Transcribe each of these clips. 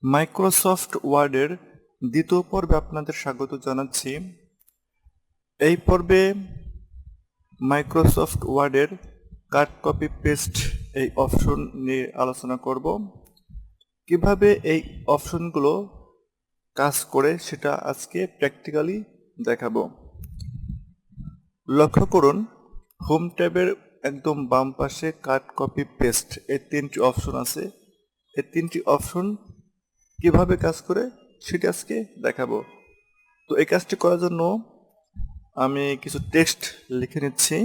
Microsoft ওয়ার্ডের দ্বিতীয় পর্বে আপনাদের স্বাগত জানাচ্ছি। এই পর্বে মাইক্রোসফট ওয়ার্ডের কাট কপি পেস্ট এই অপশন নিয়ে আলোচনা করব। কিভাবে এই অপশনগুলো কাজ করে সেটা আজকে প্র্যাকটিক্যালি দেখাবো। লক্ষ্য করুন, হোম ট্যাবের একদম বাম পাশে কাট কপি পেস্ট এই তিনটি অপশন আছে। এই তিনটি অপশন কিভাবে কাজ করে সেটা আজকে দেখাবো। তো এই কাজটি করার জন্য আমি কিছু টেক্সট লিখে নিচ্ছি।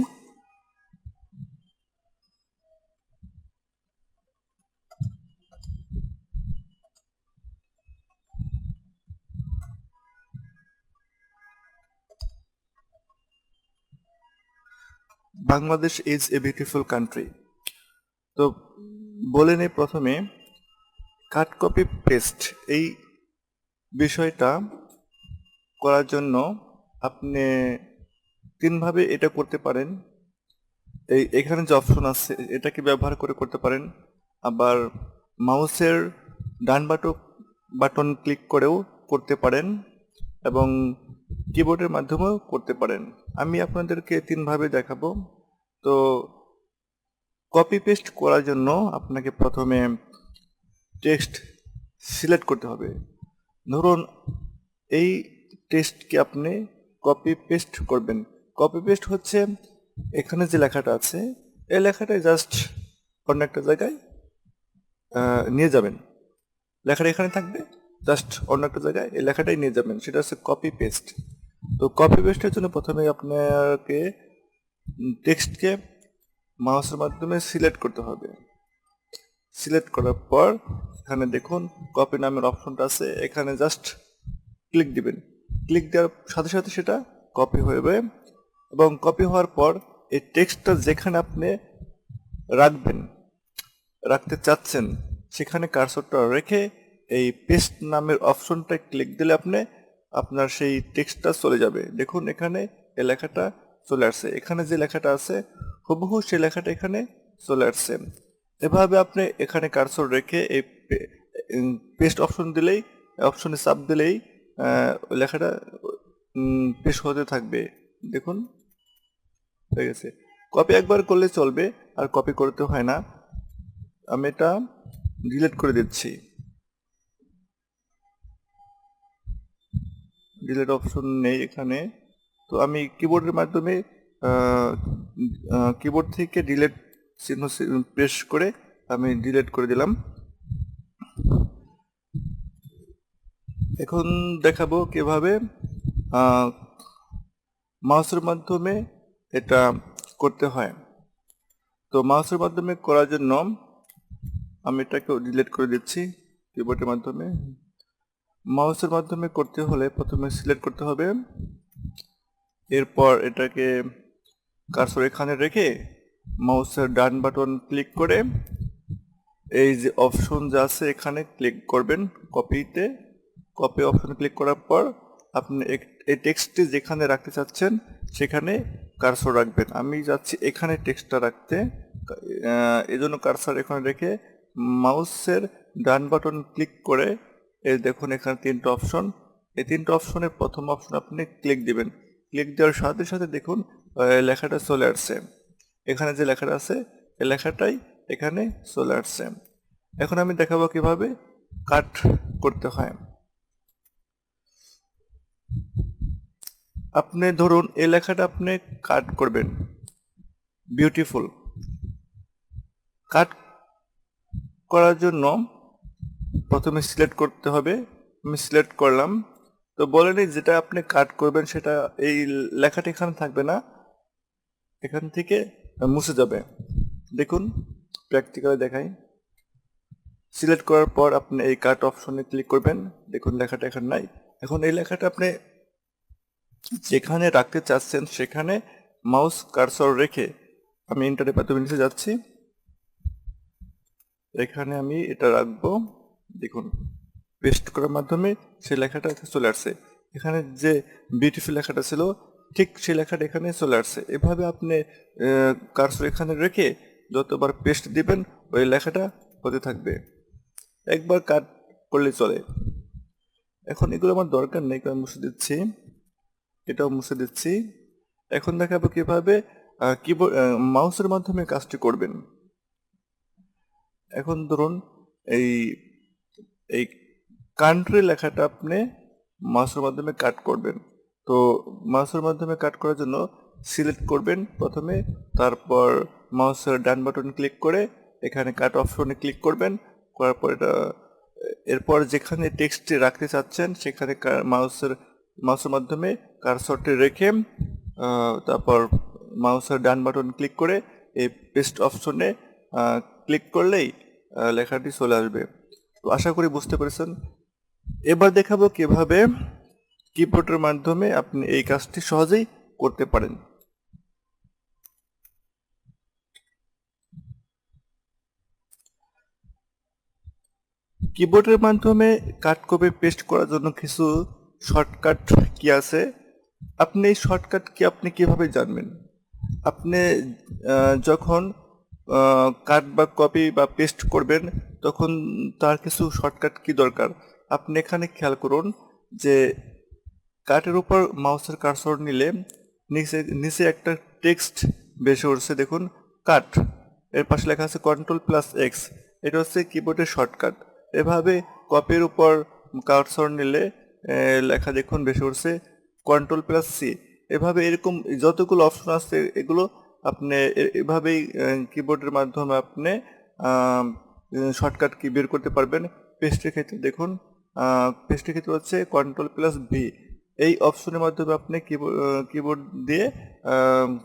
Bangladesh is a beautiful country. তো বলে নেই প্রথমে, কাট কপি পেস্ট এই বিষয়টা করার জন্য আপনি তিনভাবে এটা করতে পারেন। এখানে যে অপশন আছে এটাকে ব্যবহার করে করতে পারেন, আবার মাউসের ডান বাটন ক্লিক করেও করতে পারেন, এবং কিবোর্ডের মাধ্যমেও করতে পারেন। আমি আপনাদেরকে তিনভাবে দেখাবো। তো কপি পেস্ট করার জন্য আপনাকে প্রথমে টেক্সট সিলেক্ট করতে হবে। ধরুন এই টেক্সটকে আপনি কপি পেস্ট করবেন। কপি পেস্ট হচ্ছে এখানে যে লেখাটা আছে এই লেখাটাই জাস্ট অন্য একটা জায়গায় নিয়ে যাবেন। লেখাটা এখানে থাকবে, জাস্ট অন্য একটা জায়গায় এই লেখাটাই নিয়ে যাবেন, সেটা হচ্ছে কপি পেস্ট। তো কপি পেস্টের জন্য প্রথমে আপনাকে টেক্সটকে মাউসের মাধ্যমে সিলেক্ট করতে হবে। সিলেক্ট করার পর এখানে দেখুন কপি নামের অপশনটা আছে, এখানে জাস্ট ক্লিক দিবেন। ক্লিক দেওয়ার সাথে সাথে সেটা কপি হয়ে যাবে, এবং কপি হওয়ার পর এই টেক্সটটা যেখানে আপনি রাখতে চাচ্ছেন সেখানে কার্সরটা রেখে এই পেস্ট নামের অপশনটা ক্লিক দিলে আপনার সেই টেক্সটটা চলে যাবে। দেখুন এখানে এই লেখাটা চলে আসছে, এখানে যে লেখাটা আছে হুবহু সেই লেখাটা এখানে চলে আসছে। এভাবে আপনি এখানে কার্সর রেখে এই পেস্ট অপশন দিলেই, অপশনে চাপ দিলেই ওই লেখাটা পেস্ট হতে থাকবে। দেখুন হয়ে গেছে। কপি একবার করলে চলবে, আর কপি করতে হয় না। আমি এটা ডিলিট করে দিচ্ছি। ডিলিট অপশন নেই এখানে, তো আমি কিবোর্ডের মাধ্যমে কিবোর্ড থেকে ডিলিট চিহ্ন প্রেস করে আমি ডিলিট করে দিলাম। এখন দেখাবো কিভাবে মাউসের মাধ্যমে এটা করতে হয়। তো মাউসের মাধ্যমে করার জন্য আমি এটাকে ডিলিট করে দিচ্ছি কিবোর্ডের মাধ্যমে। মাউসের মাধ্যমে করতে হলে প্রথমে সিলেক্ট করতে হবে, এরপর এটাকে কার্সর এখানে রেখে মাউসের ডান বাটন ক্লিক করে এই যে অপশন যা আছে এখানে ক্লিক করবেন কপিতে। কপি অপশনে ক্লিক করার পর আপনি এই টেক্সটটি যেখানে রাখতে চাচ্ছেন সেখানে কার্সর রাখবেন। আমি যাচ্ছি এখানে টেক্সটটা রাখতে, এজন্য কার্সর এখানে রেখে মাউসের ডান বাটন ক্লিক করে এই দেখুন এখানে তিনটা অপশন, এই তিনটা অপশনের প্রথম অপশন আপনি ক্লিক দিবেন। ক্লিক দেওয়ার সাথে সাথে দেখুন লেখাটা চলে আসছে, এখানে যে লেখাটা আছে এই লেখাটাই এখানে চলে আসছে। এখন আমি দেখাবো কিভাবে কাট করতে হয়। আপনি ধরুন এই লেখাটা আপনি কাট করবেন, বিউটিফুল। কাট করার জন্য প্রথমে সিলেক্ট করতে হবে, আমি সিলেক্ট করলাম। তো বলে নিই যেটা আপনি কাট করবেন সেটা এই লেখাটা এখানে থাকবে না, এখান থেকে মুছে যাবে। দেখুন প্র্যাকটিক্যালি দেখাই। সিলেক্ট করার পর আপনি এই কাট অপশনে ক্লিক করবেন, দেখুন লেখাটা এখানে নাই। এখন এই লেখাটা আপনি যেখানে রাখতে চাচ্ছেন সেখানে মাউস কার্সর রেখে আমি ইন্টারের মাধ্যমে নিচে যাচ্ছি, এখানে আমি এটা রাখবো। দেখুন পেস্ট করার মাধ্যমে সেই লেখাটা চলে আসছে, এখানে যে বিউটিফুল লেখাটা ছিল ঠিক সেই লেখাটা এখানে চলে আসছে। এভাবে আপনি কার্সর এখানে রেখে যতবার পেস্ট দিবেন ওই লেখাটা হতে থাকবে। একবার কাট করলে চলে। এখন এগুলো আমার দরকার নেই, কারণ মুছে দিচ্ছি, এটাও মুছে দিচ্ছি। এখন দেখাবো কিভাবে কিবোর্ড মাউসের মাধ্যমে কাজটি করবেন। এখন ধরুন এই এই কান্ট্রি লেখাটা আপনি মাউসের মাধ্যমে কাট করবেন। তো মাউসের মাধ্যমে কাট করার জন্য সিলেক্ট করবেন প্রথমে, তারপর মাউসের ডান বাটন ক্লিক করে এখানে কাট অপশনে ক্লিক করবেন, করার পর এরপর যেখানে টেক্সটটি রাখতে চাচ্ছেন সেখানে মাউসের মাধ্যমে কার্সরটি রেখে তারপর মাউসের ডান বাটন ক্লিক করে এই পেস্ট অপশনে ক্লিক করলেই লেখাটি চলে আসবে। তো আশা করি বুঝতে পেরেছেন। এবার দেখাবো কিভাবে কিবোর্ডের মাধ্যমে আপনি এই কাজটি সহজেই করতে পারেন। কিবোর্ডের মাধ্যমে কাট কপি পেস্ট করার জন্য কিছু শর্টকাট কি আছে। আপনি এই শর্টকাট কি আপনি কিভাবে জানবেন? আপনি যখন কাট বা কপি বা পেস্ট করবেন তখন তার কিছু শর্টকাট কি দরকার। আপনি এখানে খেয়াল করুন যে কাটের উপর মাউসের কার্সর নিলে নিচে নিচে একটা টেক্সট বেশি উঠছে, দেখুন কাট, এর পাশে লেখা আছে Ctrl+X, এটা হচ্ছে কিবোর্ডের শর্টকাট। এভাবে কপির উপর কার্সর নিলে লেখা দেখুন বেশি উঠছে Ctrl+C। এভাবে এরকম যতগুলো অপশন আছে এগুলো আপনি এভাবেই কিবোর্ডের মাধ্যমে আপনি শর্টকাট কি বের করতে পারবেন। পেস্টের ক্ষেত্রে দেখুন, পেস্টের ক্ষেত্রে হচ্ছে Ctrl+V, এই অপশনের মাধ্যমে আপনি কিবোর্ড দিয়ে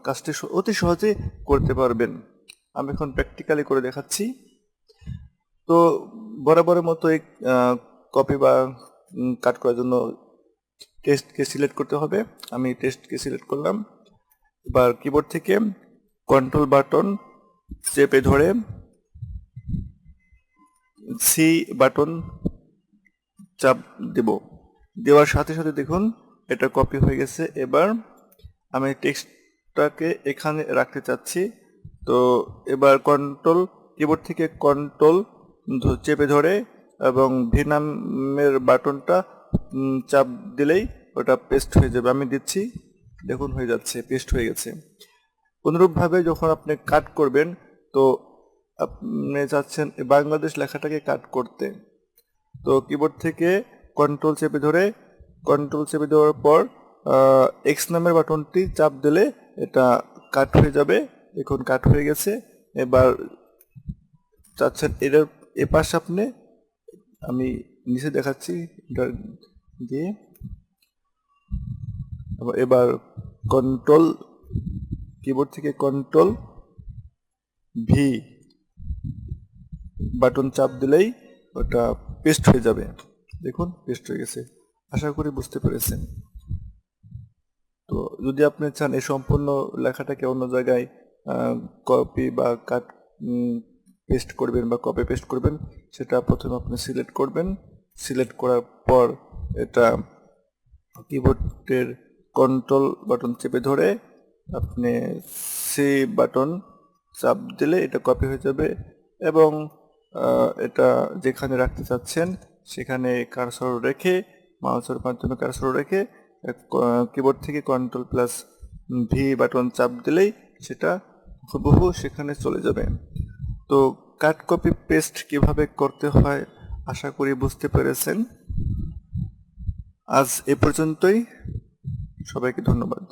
কাজটি অতি সহজে করতে পারবেন। আমি এখন প্র্যাকটিক্যালি করে দেখাচ্ছি। তো বরাবরের মতো এই কপি বা কাট করার জন্য টেক্সটকে সিলেক্ট করতে হবে। আমি টেক্সটকে সিলেক্ট করলাম। এবার কিবোর্ড থেকে কন্ট্রোল বাটন চেপে ধরে সি বাটন চাপ দেব, দেওয়ার সাথে সাথে দেখুন এটা কপি হয়ে গেছে। এবার আমি টেক্সটটাকে এখানে রাখতে চাচ্ছি। তো এবার কিবোর্ড থেকে কন্ট্রোল চেপে ধরে এবং ভি নামের বাটনটা চাপ দিলেই ওটা পেস্ট হয়ে যাবে। আমি দিচ্ছি, দেখুন হয়ে যাচ্ছে, পেস্ট হয়ে গেছে। অনুরূপভাবে যখন আপনি কাট করবেন, তো আপনি চাচ্ছেন বাংলাদেশ লেখাটাকে কাট করতে, তো কিবোর্ড থেকে কন্ট্রোল চেপে দেওয়ার পর এক্স নামের বাটনটি চাপ দিলে এটা কাট হয়ে যাবে। এখন কাট হয়ে গেছে। এবার চাচ্ছেন এটার এপাশ আপনি, আমি নিচে দেখাচ্ছি দিয়ে, এবার কিবোর্ড থেকে কন্ট্রোল ভি বাটন চাপ দিলেই ওটা পেস্ট হয়ে যাবে। দেখুন পেস্ট হয়ে গেছে। আশা করি বুঝতে পেরেছেন। তো যদি আপনি চান এই সম্পূর্ণ লেখাটাকে অন্য জায়গায় কপি বা কাট পেস্ট করবেন বা কপি পেস্ট করবেন, সেটা প্রথমে আপনি সিলেক্ট করবেন। সিলেক্ট করার পর এটা কিবোর্ডের কন্ট্রোল বাটন চেপে ধরে আপনি সি বাটন চাপ দিলে এটা কপি হয়ে যাবে এবং এটা যেখানে রাখতে চাচ্ছেন সেখানে কার্সর রেখে, মাউসের মাধ্যমে কার্সর রেখে কিবোর্ড থেকে Ctrl+V বাটন চাপ দিলেই সেটা হুবহু সেখানে চলে যাবে। তো কাট কপি পেস্ট কিভাবে করতে হয় আশা করি বুঝতে পেরেছেন। আজ এ পর্যন্তই, সবাইকে ধন্যবাদ।